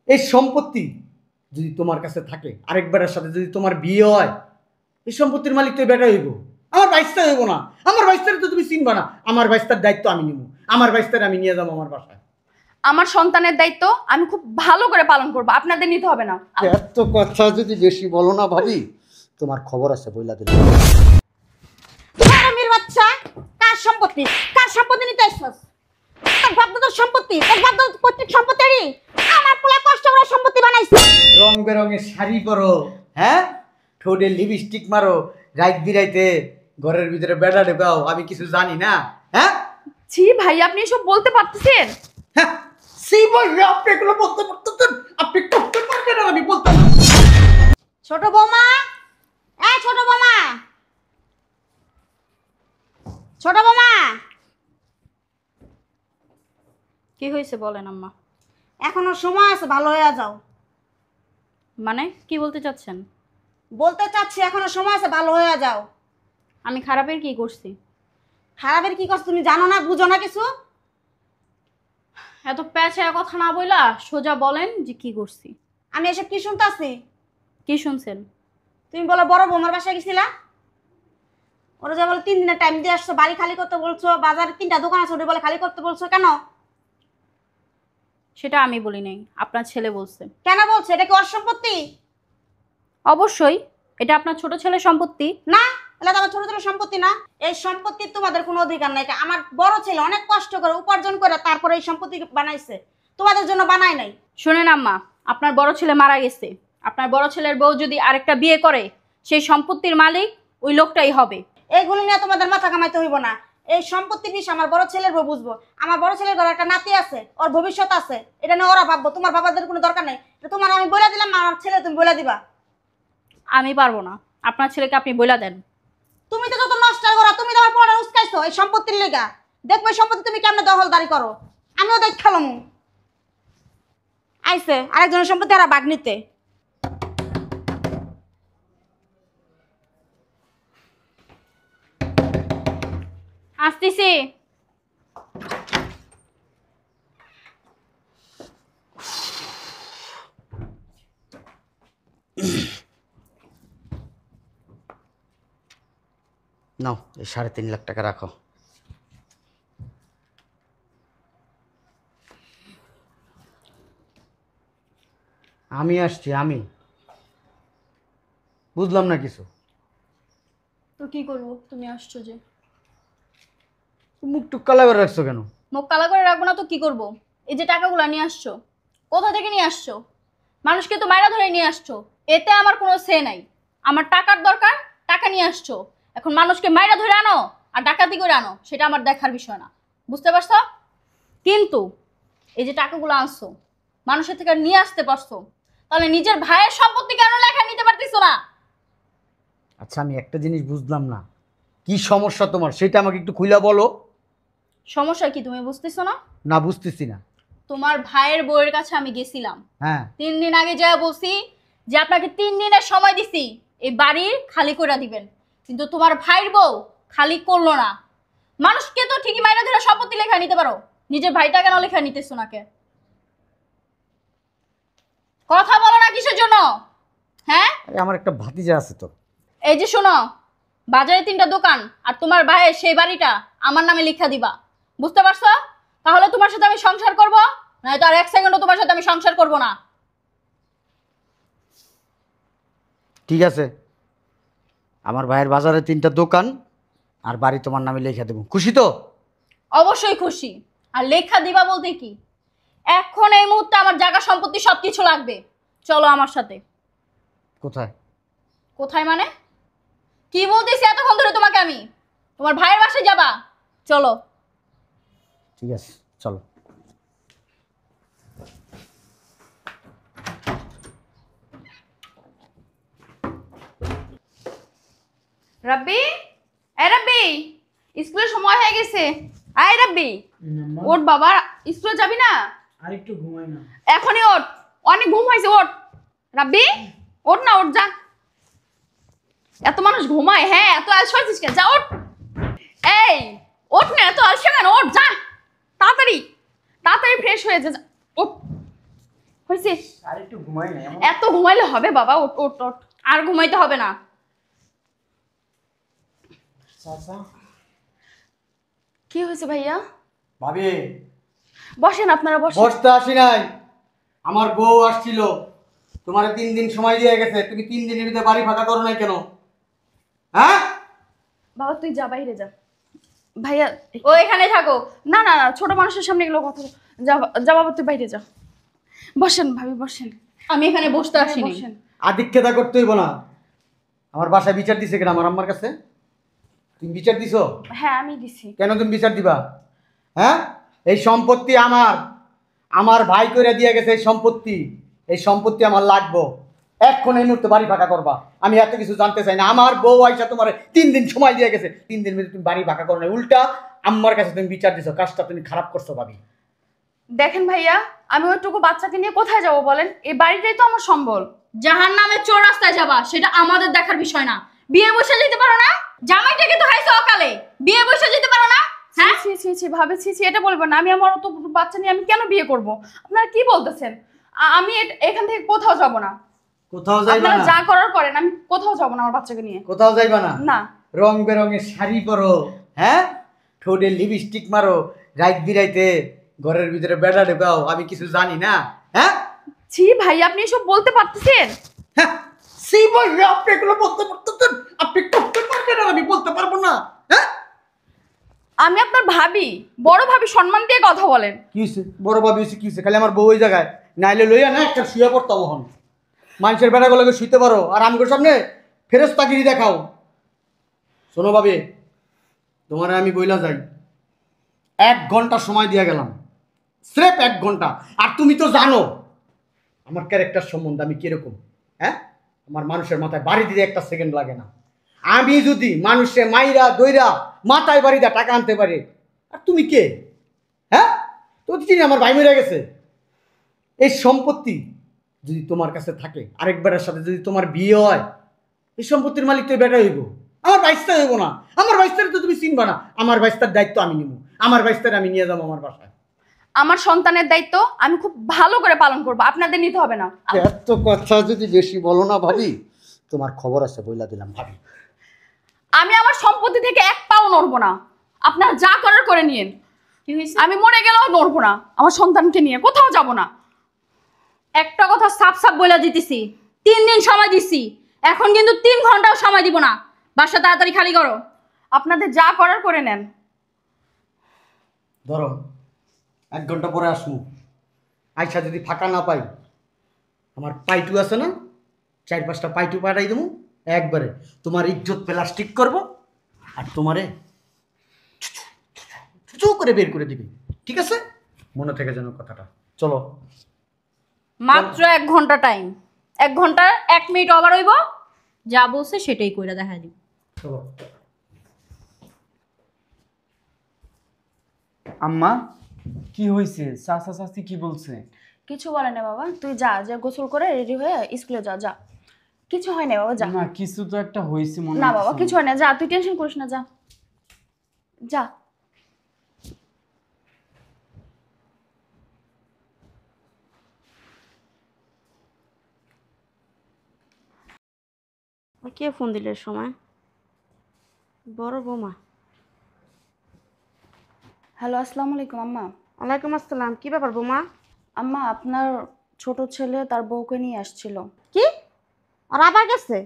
এই সম্পত্তি যদি তোমার কাছে থাকে, আরেকবারের সাথে যদি তোমার বিয়ে হয়, এই সম্পত্তির মালিক তো বেটা হইব, আমার বাইশটা হইব না। আমার বাইশটারে তো তুমি চিনবা না। আমার বাইশটার দায়িত্ব আমি নিব, আমার বাইশটারে আমি নিয়ে যাবো আমার বাসায়। আমার সন্তানের দায়িত্ব আমি খুব ভালো করে পালন করব, আপনাদের নিতে হবে না। এত কথা যদি বেশি বলো না ভাবি, তোমার খবর আছে বইলা দিল। হারামির বাচ্চা, কার সম্পত্তি? কার সম্পত্তি নিতে আসছস? তোর বাপ দাদার সম্পত্তি, তোর বাপ দাদার পৈতৃক সম্পত্তি। আমার পোলা কষ্ট করে সম্পত্তি বানাইছে। রং বেরঙের শাড়ি পরো, হ্যাঁ, ঠোঁটে লিপস্টিক মারো, রাত বিরাইতে ঘরের ভিতরে বেড়া ঢোকাও, আমি কিছু জানি না? হ্যাঁ জি ভাই, আপনি এসব বলতে পারতেছেন? হ্যাঁ, সেই বলবে আপনি এগুলো বলতে পারতেন, আপনি করতে পারবেন আর আমি বলতাম না। ছোট বৌমা, এই ছোট বৌমা, ছোট বৌমা। কি হয়েছে বলেন আম্মা। এখনো সময় আছে, ভালো হয়ে যাও। মানে কি বলতে চাচ্ছেন? বলতে চাচ্ছি এখনো সময় আছে, ভালো হয়ে যাও। আমি খারাপের কি করছি? খারাপের কি করছ তুমি জানো না, বুঝো না কিছু? এত প্যাঁচা কথা না বইলা সোজা বলেন যে কি করছি। আমি এসব কি শুনতাছি? কি শুনছেন? তুমি বলো বড় বৌমার বাসায় গেছিলা, ওরা যে বলে 3 দিনের টাইম দিয়ে আসছো, বাড়ি খালি করতে বলছো, বাজারে 3টা দোকান আছে ওটা বলে খালি করতে বলছো, কেন? সেটা আমি বলি নাই, আপনার ছেলে বলছে। কেন বলছো? এটা কি ওর সম্পত্তি? অবশ্যই এটা আপনার ছোট ছেলের সম্পত্তি। না, এটা তো আমার ছোট ছোট সম্পত্তি না। এই সম্পত্তির তোমাদের কোনো অধিকার নাই। আমার বড় ছেলে অনেক কষ্ট করে উপার্জন করে তারপরে এই সম্পত্তি বানাইছে, তোমাদের জন্য বানায় নাই। শুনেন আম্মা, আপনার বড় ছেলে মারা গেছে। আপনার বড় ছেলের বউ যদি আরেকটা বিয়ে করে, সেই সম্পত্তির মালিক ওই লোকটাই হবে। এইগুলো নিয়ে তোমাদের মাথা কামাইতে হইব না। এই সম্পত্তির বিষয় আমার বড় ছেলের বউ বুঝবো। আমার বড় ছেলের ঘরে একটা নাতি আছে, ওর ভবিষ্যৎ আছে, এটা নিয়ে ওরা ভাববো। তোমার বাবাদের কোনো দরকার নেই। এটা তোমার আমি বলে দিলাম, আমার ছেলে তুমি বলে দিবা। আমি পারবো না, আপনার ছেলেকে আপনি বইলা দেন। তুমি তো যত নষ্ট করো, তুমি তোমার পড়া উস্কাইছো এই সম্পত্তির লেগা। দেখবে এই সম্পত্তি তুমি কেমনে দখলদারি করো, আমিও দেখ খেলাম। আইসে আরেকজনের সম্পত্তি আর বাগ নিতে। আসতেছি। নাও, এই 3.5 লাখ টাকা রাখো। আমি আসছি, আমি বুঝলাম না কিছু। তো কি করবো? তুমি আসছো যে। মুখ টুক কালা করে রাখছো কেন? মুখ কালা করে রাখবো না তো কি করব? এই যে টাকাগুলো নিয়ে আসছো, কোথা থেকে নিয়ে আসছো? মানুষকে তো মাইরা ধরে নিয়ে আসছো, এতে আমার কোনো সে নাই। আমার টাকার দরকার, টাকা নিয়ে আসছো। এখন মানুষকে মাইরা ধরে আনো আর ডাকাতি করে আনো, সেটা আমার দেখার বিষয় না, বুঝতে পারছো? কিন্তু এই যে টাকাগুলো আনছো, মানুষের থেকে নিয়ে আসতে পারছো, তাহলে নিজের ভাইয়ের সম্পত্তি কেন লেখা নিতে পারতেছো না? আচ্ছা, আমি একটা জিনিস বুঝলাম না, কি সমস্যা তোমার সেটা আমাকে একটু খুইলা বলো। সমস্যা কি তুমি বুঝতেছো না? না, বুঝতেছি না। তোমার ভাইয়ের বউয়ের কাছে আমি গেছিলাম, হ্যাঁ, 3 দিন আগে যা বলছি যে আপনাকে 3 দিনের সময় দিছি এই বাড়ি খালি করে দিবেন, কিন্তু তোমার ভাইয়ের বউ খালি করলো না। মানুষকে তো ঠিকই মাইরা ধরে সম্পত্তি লেখা নিতে পারো, নিজের ভাইটা কেন লেখা নিতেছো না? কে কথা বলো না কিসের জন্য? হ্যাঁ, আরে আমার একটা ভাতিজা আছে তো। এই যে শোনো, বাজারে 3টা দোকান আর তোমার ভাইয়ের সেই বাড়িটা আমার নামে লিখা দিবা, বুঝতে পারছো? তাহলে তোমার সাথে আমি সংসার করব, নয়তো আর 1 সেকেন্ডও তোমার সাথে আমি সংসার করব না। ঠিক আছে, আমার ভাইয়ের বাজারে 3টা দোকান আর বাড়ি তোমার নামে লিখে দেবো, খুশি তো? অবশ্যই খুশি। আর লেখা দিবা বলতে কি, এখন এই মুহূর্তে আমার জায়গা সম্পত্তি সবকিছু লাগবে। চলো আমার সাথে। কোথায়? কোথায় মানে? কি বলতেছি এতক্ষণ ধরে তোমাকে আমি? তোমার ভাইয়ের বাসায় যাবা, চলো। ঠিক আছে, চলো। রাব্বি, এই রাব্বি, স্কুলের সময় হয়ে গেছে। আয় রাব্বি, ওঠ বাবা, স্কুলে যাবি না? আর একটু ঘুমাই না। এখনই ওঠ, অনেক ঘুম হয়েছে, ওঠ। রাব্বি, ওঠ না, ওঠ যা। এত মানুষ ঘুমায়, হ্যাঁ, এত আলসে হয়েছিস কেন? যা ওঠ। এই ওঠ না, এত আলসে কেন? ওঠ যা, তাড়াতাড়ি তাড়াতাড়ি ফ্রেশ হয়ে যা, ওঠ। হয়েছে? আর একটু ঘুমাই না এমন এত ঘুমাইলে হবে বাবা? ওঠ ওঠ ওঠ, আর ঘুমাইতে হবে না। চাচা কি হয়েছে ভাইয়া? ভাবি বসেন, আপনারা বসেন। বসতে আসি নাই, আমার বউ আসছিল। তোমার 3 দিন সময় দিয়ে গেছে, তুমি 3 দিনের ভিতরে বাড়ি ফাঁকা করো নাই কেন? হ্যাঁ বাবা তুই যা, বাইরে যা। ভাইয়া ও এখানে থাকো। না না না, ছোট মানুষের সামনে এগুলো কথা যা। যা বাবা তুই বাইরে যা। বসেন ভাবি বসেন। আমি এখানে বসতে আসিনি। বসেন। আদিক্ষেতা করতে হইব না। আমার বাসায় বিচার দিছে কেন আমার আম্মার কাছে? তুমি বিচার দিছো? হ্যাঁ আমি দিছি। কেন তুমি বিচার দিবা? হ্যাঁ, এই সম্পত্তি আমার, আমার ভাই কইরা দিয়ে গেছে। এই সম্পত্তি আমার লাগবো। এখন এই মুহূর্তে বাড়ি ফাঁকা করবা। আমি এত কিছু জানতে চাই না। আমার বউ আইসা তোমার 3 দিন সময় দিয়ে গেছে, 3 দিন মধ্যে তুমি বাড়ি ফাঁকা করো না, উল্টা আম্মার কাছে তুমি বিচার দিছো। কাজটা তুমি খারাপ করছো ভাবি। দেখেন ভাইয়া, আমি ওইটুকু বাচ্চাকে নিয়ে কোথায় যাব বলেন? এই বাড়িটাই তো আমার সম্বল। জাহান্নামে চৌরাস্তায় যাবা সেটা আমাদের দেখার বিষয় না। বিয়ে বসে যেতে পারো না? জামাইটাকে তো খাইছো অকালে, বিয়ে বসে যেতে পারো না? হ্যাঁ ছি ছি ছি ভাবে ছি ছি, এটা বলবেন না। আমি আমার অত বাচ্চা নিয়ে আমি কেন বিয়ে করব? আপনারা কি বলতেছেন? আমি এখান থেকে কোথাও যাব না। কোথাও যাইবা আপনারা না? যা করার করেন, আমি কোথাও যাব না আমার বাচ্চাকে নিয়ে। কোথাও যাইবা না? না। রং বেরঙের শাড়ি পরো, হ্যাঁ, ঠোঁটে লিপস্টিক মারো, রাত বিরাইতে ঘরের ভিতরে বেড়া ঢোকাও, আমি কিছু জানি না? হ্যাঁ ছি ভাই, আপনি এসব বলতে পারতেছেন? হ্যাঁ, সি বললে আপনি এগুলো বলতে পারতেন? আপনি করতে পারবেন আর আমি বলতে পারবো না? হ্যাঁ, আমি আপনার ভাবি, বড় ভাবি, সম্মান দিয়ে কথা বলেন। কি হয়েছে? বড় ভাবি হয়েছে কি হয়েছে? খালি আমার বউ ওই জায়গায় নাইলে লইয়া না একটা শুয়ে পড়তাম। হন মানুষের বেড়াগুলোকে শুইতে পারো আর আমগোর সামনে ফেরেস্তাগিরি দেখাও। শোনো ভাবি, তোমার আমি বইলা যাই, 1 ঘন্টা সময় দিয়ে গেলাম, স্রেফ 1 ঘন্টা। আর তুমি তো জানো আমার ক্যারেক্টার সম্বন্ধে আমি কিরকম। হ্যাঁ, আমার মানুষের মাথায় বাড়ি দিতে 1 সেকেন্ড লাগে না। আমি যদি মানুষে মাইরা দইরা মাথায় বাড়ি দেয়া টাকা আনতে পারি, আর তুমি কে? হ্যাঁ, তো চিনি আমার ভাই মরে গেছে। এই সম্পত্তি যদি তোমার কাছে থাকে, আরেকবারের সাথে যদি তোমার বিয়ে হয়, এই সম্পত্তির মালিক তো বেটা হইব, আমার বাইস্তা হইব না। আমার বাইস্তারে তো তুমি চিনবা না। আমার বাইস্তার দায়িত্ব আমি নিব। আমার বাইস্তারে আমি নিয়ে যাবো আমার বাসায়। আমার সন্তানের দায়িত্ব আমি খুব ভালো করে পালন করব, আপনাদের নিতে হবে না। এত কথা যদি বেশি বলো না ভাবি, তোমার খবর আছে বইলা দিলাম ভাবি। আমি আমার সম্পত্তি থেকে 1 পাও নড়বো না। আপনারা যা করার করে নিয়েন। কি হইছে? আমি মরে গেলেও নড়বো না। আমার সন্তানকে নিয়ে কোথাও যাব না। একটা কথা সাফ সাফ বলে দিতেছি, 3 দিন সময় দিছি, এখন কিন্তু 3 ঘন্টাও সময় দিব না। বাসা তাড়াতাড়ি খালি করো। আপনাদের যা করার করে নেন। ধরো 1 ঘন্টা পরে আসবো। আইসা যদি ফাঁকা না পাই, আমার পাইটু আছে না, 4-5টা পাইটু পাঠাই দেবো একবারে। তোমার ইজ্জত প্লাস্টিক করবো আর তোমারে চু করে বের করে দিবি। ঠিক আছে? মনে থেকে যেন কথাটা। চলো। মাত্র 1 ঘন্টা টাইম। 1 ঘন্টা 1 মিনিট ওভার হইব, যা বলছে সেটাই কইরা দেখাই দিব। চলো। আম্মা কি হয়েছে? চাচা চাচি কি বলছে? কিছু বলে না বাবা, তুই যা, যা গোসল করে রেডি হয়ে স্কুলে যা। যা, কিছু হয় না বাবা, যা। না কিছু তো একটা হয়েছে মনে না বাবা হচ্ছে। কিছু হয় না, যা, তুই টেনশন করিস না, যা যা। কে ফোন দিলে সময়? বড় বৌমা। হ্যালো, আসসালামু আলাইকুম আম্মা। ওয়ালাইকুম আসসালাম। কি ব্যাপার বৌমা? আম্মা, আপনার ছোট ছেলে তার বউকে নিয়ে আসছিল। কি? আর আবার গেছে?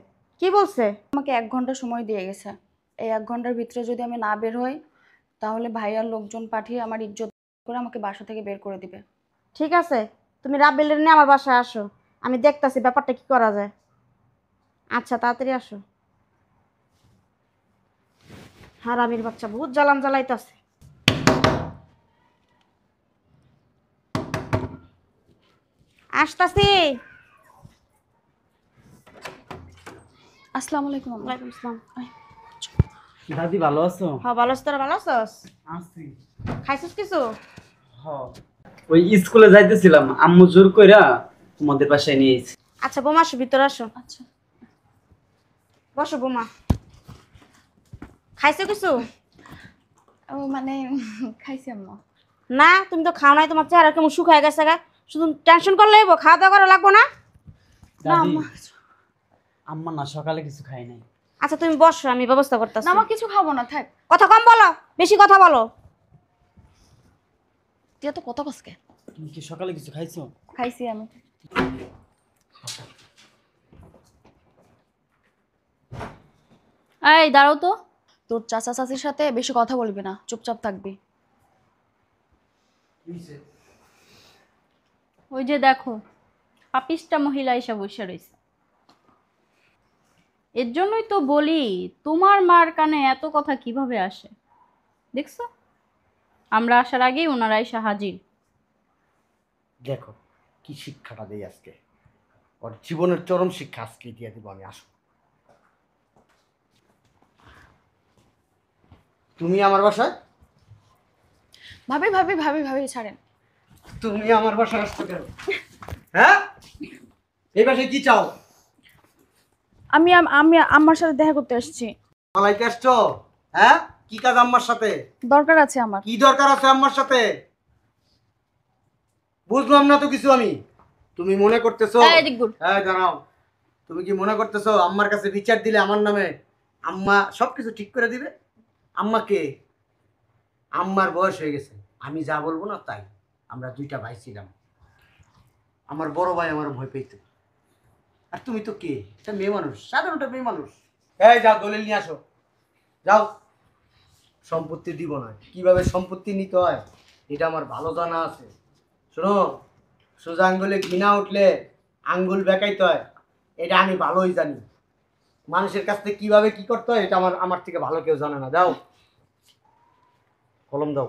কি বলছে? আমাকে 1 ঘন্টা সময় দিয়ে গেছে। এই 1 ঘন্টার ভিতরে যদি আমি না বের হই, তাহলে ভাইয়ার লোকজন পাঠিয়ে আমার ইজ্জত করে আমাকে বাসা থেকে বের করে দিবে। ঠিক আছে, তুমি রাব্বিলের নিয়ে আমার বাসায় আসো, আমি দেখতাছি ব্যাপারটা কি করা যায়। আচ্ছা তাড়াতাড়ি আসো। হারামির বাচ্চা বহুত জ্বালান জ্বালাইতাছে। আসতাছি। আসসালামু আলাইকুম আম্মা। ওয়ালাইকুম আসসালাম। দাদি ভালো আছো? হ্যাঁ ভালো আছিস, তোরা ভালো আছিস? আছি। খাইছিস কিছু? হ্যাঁ, ওই স্কুলে যাইতেছিলাম, আম্মু জোর কইরা তোমাদের বাসায় নিয়ে এসেছি। আচ্ছা বোমা আসো, ভিতরে আসো। আচ্ছা। বসো বোমা। খাইছো কিছু? ও মানে খাইছি আম্মা। না তুমি তো খাও নাই, তোমার চেহারা কেমন শুকায় গেছে গা। শুধু টেনশন করলে হইব, খাওয়া দাওয়া করা লাগবো না? দাদি আম্মা না সকালে কিছু খাই নাই। আচ্ছা তুমি বসো, আমি ব্যবস্থা করতেছি। না, আমার কিছু খাবো না, থাক। কথা কম বলো, বেশি কথা বলো। তুই এত কত কসকে? তুমি কি সকালে কিছু খাইছো? খাইছি আমি। এই দাঁড়াও তো, তোর চাচা চাচির সাথে বেশি কথা বলবি না, চুপচাপ থাকবি। ওই যে দেখো, পাপিষ্টা মহিলা এসে বসে রয়েছে। এর জন্যই তো বলি, তোমার মার কানে এত কথা কিভাবে আসে। দেখছো, আমরা আসার আগেই ওনারা এসে হাজির। দেখো কি শিক্ষাটা দেই আজকে, ওর জীবনের চরম শিক্ষা আজকে দিয়ে দিব আমি। আসো তুমি আমার বাসায়, ভাবি ভাবি ভাবি ভাবি ছাড়েন। তুমি আমার বাসায় আসছো কেন? হ্যাঁ, এই বাসায় কি চাও? আমি আমি আম্মার সাথে দেখা করতে আসছি। মালাইতে আসছো? হ্যাঁ, কি কাজ আম্মার সাথে? দরকার আছে আমার। কি দরকার আছে আম্মার সাথে? বুঝলাম না তো কিছু আমি। তুমি মনে করতেছো, এই দিক ঘুর। হ্যাঁ জানাও, তুমি কি মনে করতেছো আম্মার কাছে বিচার দিলে আমার নামে আম্মা সবকিছু ঠিক করে দিবে? আম্মা কে? আম্মার বয়স হয়ে গেছে, আমি যা বলবো না তাই। আমরা দুইটা ভাই ছিলাম, আমার বড় ভাই আমার ভয় পেত। আর তুমি তো কে? একটা মেয়ে মানুষ, সাধারণ একটা মেয়ে মানুষ। এই যাও দলিল নিয়ে আসো, যাও। সম্পত্তি দিব না, কিভাবে সম্পত্তি নিতে হয় এটা আমার ভালো জানা আছে। শোনো, সোজা আঙ্গুলে ঘৃণা উঠলে আঙ্গুল বেঁকাইতে হয়, এটা আমি ভালোই জানি। মানুষের কাছ থেকে কিভাবে কি করতে হয় এটা আমার থেকে ভালো কেউ জানে না। দাও কলম, দাও।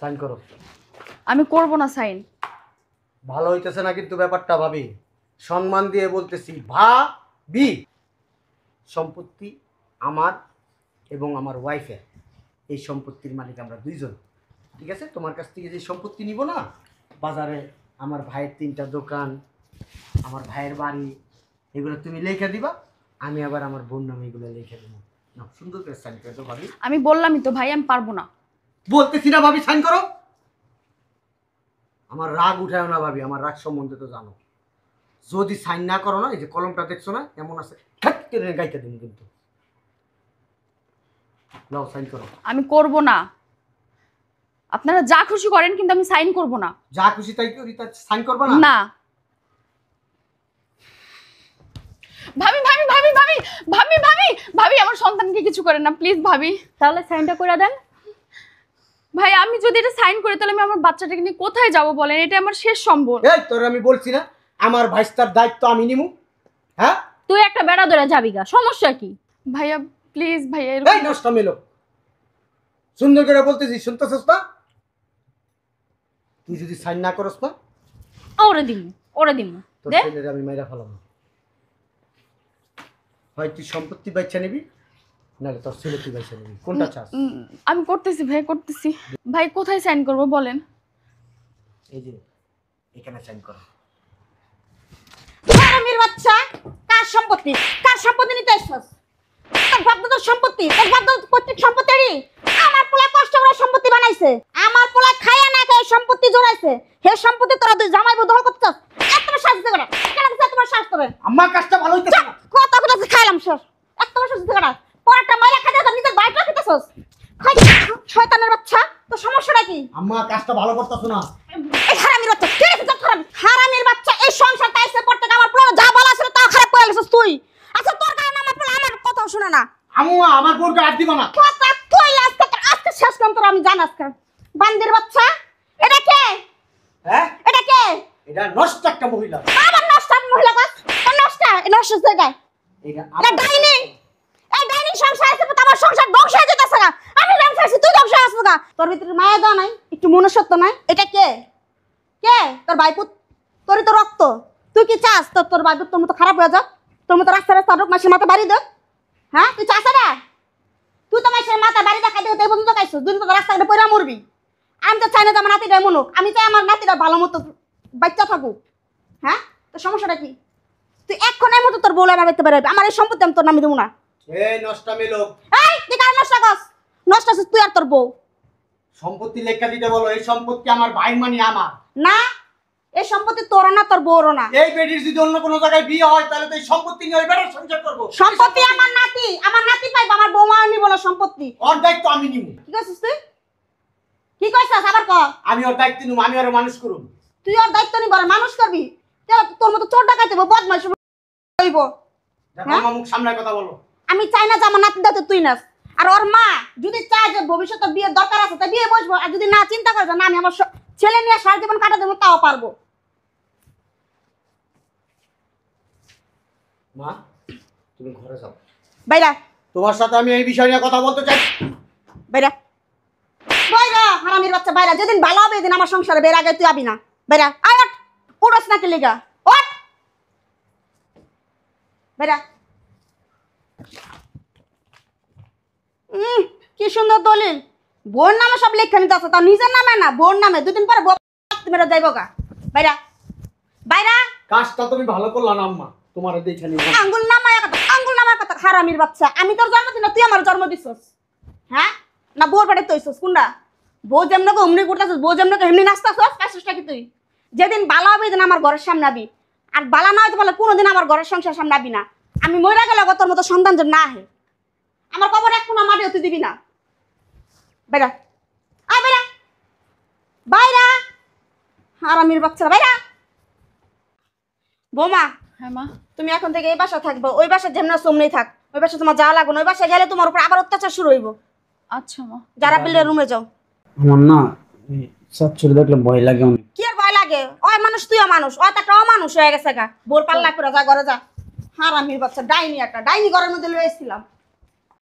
সাইন করো। আমি করব না সাইন। ভালো হইতেছে না কিন্তু ব্যাপারটা, ভাবি সম্মান দিয়ে বলতেছি, ভাবি সম্পত্তি আমার এবং আমার ওয়াইফের। এই সম্পত্তির মালিক আমরা দুইজন, ঠিক আছে? তোমার কাছ থেকে যে সম্পত্তি নিব না, বাজারে আমার ভাইয়ের 3টা দোকান, আমার ভাইয়ের বাড়ি, এগুলো তুমি লিখে দিবা, আমি আবার আমার বোন নামে এগুলো লিখে দেবো। না, সুন্দর করে সাইন করে দাও ভাবি। আমি বললামই তো ভাই, আমি পারবো না। বলতেছি না ভাবি, সাইন করো। আমার রাগ উঠায় না ভাবি, আমার রাগ সম্বন্ধে তো জানো। যদি সাইন না করো না, এই যে কলমটা দেখছো না এমন আছে, ঠাট করে গাইতে দিন কিন্তু। নাও সাইন করো। আমি করব না। আপনারা যা খুশি করেন, কিন্তু আমি সাইন করব না। যা খুশি তাই করি, তা সাইন করবা না? না। ভাবি ভাবি ভাবি ভাবি ভাবি ভাবি ভাবি আমার সন্তানকে কিছু করেন না প্লিজ ভাবি। তাহলে সাইনটা করে দেন। ভাই আমি যদি এটা সাইন করি তাহলে আমি আমার বাচ্চাটাকে নিয়ে কোথায় যাব বলেন? এটা আমার শেষ সম্বল। এই তোর আমি বলছি না, আমার ভাইস্তার দায়িত্ব আমি নিমু। হ্যাঁ, তুই একটা বেড়া ধরে যাবি গা, সমস্যা কি? ভাইয়া প্লিজ ভাইয়া এই নষ্ট মেলো, সুন্দর করে বলতেছি, শুনতেছস না? তুই যদি সাইন না করস না, ওরে দিমু, ওরে দিমু। তোর দে। ছেলের আমি মাইরা ফেলাম। হয় তুই সম্পত্তি বাচ্চা নিবি, নাহলে তোর ছেলে তুই বাচ্চা নিবি, কোনটা চাস? আমি করতেছি ভাই, করতেছি। ভাই কোথায় সাইন করব বলেন? এই যে এখানে সাইন কর। হারামির বাচ্চা, কার সম্পত্তি? কার সম্পত্তি নিতে আসছস? তোর বাপ দাদার সম্পত্তি, তোর বাপ দাদার পৈতৃক সম্পত্তি। আমার পোলা কষ্ট করে সম্পত্তি বানাইছে, আমার পোলা খায়া না খায় সম্পত্তি জোড়াইছে। হে সম্পত্তি তোরা দুই জামাই বউ দখল করতেছস। এত বড় শাস্তি করে কেন দিছে? তোমার শাস্তি হবে। আমার কাজটা ভালো হইতেছে না। কত কথা খাইলাম শেষ। এত বড় শাস্তি করে পরটা মাইরা খাইতে তো নিজের বাইটা খেতেছস। খাই শয়তানের বাচ্চা, তোর সমস্যাটা কি? আম্মা কাজটা ভালো করতেছ না। এই হারামির বাচ্চা, কে রে তোর হারামি? হারামির বাচ্চা, এই সংসার তাইছে পড়তে আমার পোলা যা বলা ছিল তা খারাপ করে গেছিস তুই। আচ্ছা তোর কারণে আমার পোলা আমার কথা শুনে না। আম্মা আমার বোনকে হাত দিব না। কথা তুই আজকে শেষ নাম তোর আমি জানাস কেন? বান্দির বাচ্চা, এটা কে? হ্যাঁ, এটা কে? এটা নষ্ট একটা মহিলা। আমার নষ্ট মহিলা কাজ, তোর নষ্ট, এই নষ্ট জায়গায়। এটা এটা ডাইনি, এই ডাইনি সংসার আছে তো আমার সংসার ধ্বংস হয়ে যেতেছে না। আমি ধ্বংস আছি, তুই ধ্বংস আছিস না। তোর ভিতরে মায়া দাও নাই, একটু মনুষ্যত্ব নাই। এটা কে? কে? তোর ভাইপুত, তোরই তো রক্ত। তুই কি চাস তোর ভাইপুত তোর মতো খারাপ হয়ে যাক? তোর মতো রাস্তা রাস্তা লোক মাসের মাথা বাড়ি দেখ? হ্যাঁ, তুই চাস না? তুই তো মাসের মাথা বাড়ি দেখাই দেখ, এই পর্যন্ত খাইছিস, দুদিন তো রাস্তাঘাটে পয়রা মরবি। আমি তো চাই না যে আমার নাতিটা মনুক, আমি চাই আমার নাতিটা ভালো মতো বাচ্চা থাকুক। হ্যাঁ, তোর সমস্যাটা কি? তুই এক্ষণের মতো তোর বলে আমার দেখতে পারবি, আমার এই সম্পত্তি আমি তোর নামে দেবো না। এই নষ্টামি লোক। এই তুই কার নষ্ট করস? নষ্ট আছিস তুই আর তোর বউ। সম্পত্তি লেখা দিতে বলো, এই সম্পত্তি আমার ভাই মানে আমার। না, এই সম্পত্তি তোরও না, তোর বউরও না। এই বেটির যদি অন্য কোনো জায়গায় বিয়ে হয় তাহলে তো এই সম্পত্তি নিয়ে ওই বেটার সংসার করবো। সম্পত্তি আমার নাতি পাইব, আমার বৌমা নিব না সম্পত্তি। ওর দায়িত্ব আমি নিব। কি কইছিস তুই? কি কইছিস আবার ক? আমি ওর দায়িত্ব নিব, আমি ওর মানুষ করব। তুই ওর দায়িত্ব নিব আর মানুষ করবি? তোর মতো চোর ডাকাইতে হইব, বদমাইশ হইব। দেখো আমার মুখ সামনে কথা বলো। আমি চাই না যে আমার নাতি দাতে তুই নাস। আর ওর মা যদি চায় যে ভবিষ্যতে বিয়ের দরকার আছে তা বিয়ে বসবো, আর যদি না চিন্তা করে যে না আমি আমার ছেলে নিয়ে সারা জীবন কাটা দেবো, তাও পারবো। মা, তুমি ঘরে যাও। বাইরা তোমার সাথে আমি এই বিষয় নিয়ে কথা বলতে চাই। বাইরা বাইরা, হারামির বাচ্চা বাইরা। যেদিন ভালো হবে এদিন আমার সংসারে, বের আগে তুই আবি না। বাইরা আয়, ওঠ, উড়স না কি লিগা, ওঠ বাইরা। কি সুন্দর দলিল, বোন নামে সব লেখা নিতে আছে, তার নিজের নামে না, বোন নামে। দুদিন পরে মেরে যাইব গা। বাইরা বাইরা। কাজটা তুমি ভালো করলা না আম্মা, তোমার দেখে নিব। আঙ্গুল নামায় কথা, আঙ্গুল নামায় কথা। হারামির বাচ্চা, আমি তোর জন্মদিন না তুই আমার জন্ম দিছস? হ্যাঁ না বউর বাড়ি তৈছস কোনটা? বউ যেমন অমনি করতেছিস, বউ যেমন এমনি নাচতেছস, পাইছিসটা কি তুই? যেদিন বালা হবে এদিন আমার ঘরের সামনে আবি, আর বালা না হইতে পারলে কোনোদিন আমার ঘরের সংসার সামনে আবি না। আমি মইরা গেলে তোর মতো সন্তান যেন না আহে, আমার কবর এক কোনা মাটি তুই দিবি না। বাইরা আয়, বাইরা বাইরা, হারামির বাচ্চারা বাইরা। বৌমা, হ্যাঁ মা। তুমি এখন থেকে এই বাসা থাকবো, ওই বাসা যেমন সোমনেই থাক, ওই বাসা তোমার যাওয়া লাগবে না। ওই বাসা গেলে তোমার উপর আবার অত্যাচার শুরু হইব। আচ্ছা মা। যারা পিলে রুমে যাও। আমার না সব ছেলে দেখলে ভয় লাগে অনেক। কি আর ভয় লাগে? ওই মানুষ তুইও মানুষ, ওই তো একটা অমানুষ হয়ে গেছে গা। বোর পাল্লা করে যা ঘরে যা। হারামির বাচ্চা, ডাইনি একটা, ডাইনি ঘরের মধ্যে লয়ে এসেছিলাম।